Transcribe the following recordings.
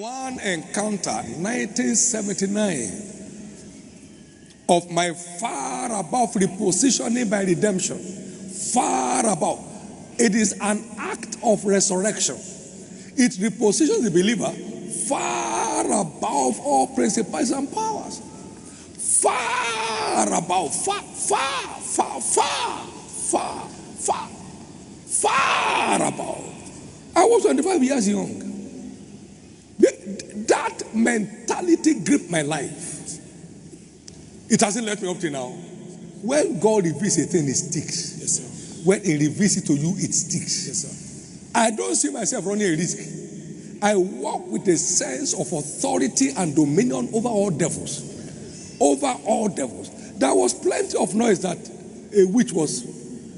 One encounter, 1979, of my far above repositioning by redemption. Far above. It is an act of resurrection. It repositions the believer far above all principalities and powers. Far above, far above. I was 25 years young. That mentality gripped my life. It hasn't let me up to now. When God reveals a thing, it sticks. Yes, sir. When He reveals it to you, it sticks. Yes, sir. I don't see myself running a risk. I walk with a sense of authority and dominion over all devils. Over all devils. There was plenty of noise that a witch was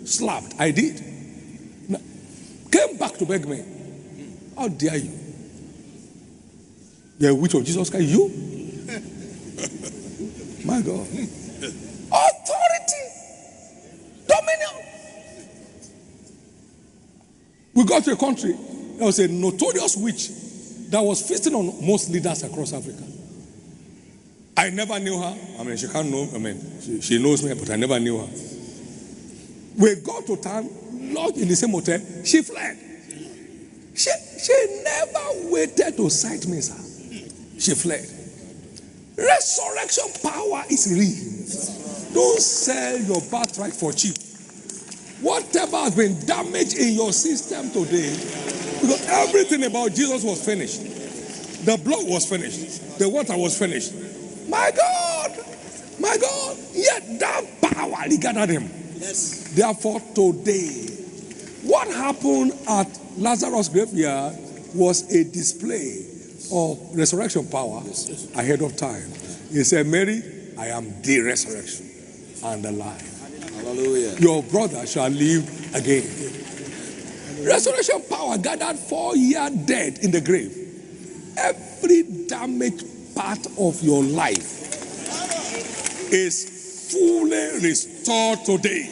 slapped. I did. Now, came back to beg me. How dare you? You're a witch of Jesus Christ. You? My God. Authority. Dominion. We got to a country. There was a notorious witch that was feasting on most leaders across Africa. I never knew her. She can't know. She knows me, but I never knew her. We got to town, lodged in the same hotel. She fled. She never waited to sight me, sir. She fled. Resurrection power is real. Don't sell your birthright for cheap. Whatever has been damaged in your system today, because everything about Jesus was finished. The blood was finished. The water was finished. My God! My God! Yet that power regarded him. Yes. Therefore, today, what happened at Lazarus' graveyard was a display of resurrection power ahead of time. He said, Mary, I am the resurrection and the life. Hallelujah. Your brother shall live again. Resurrection power gathered 4 years dead in the grave. Every damaged part of your life is fully restored today.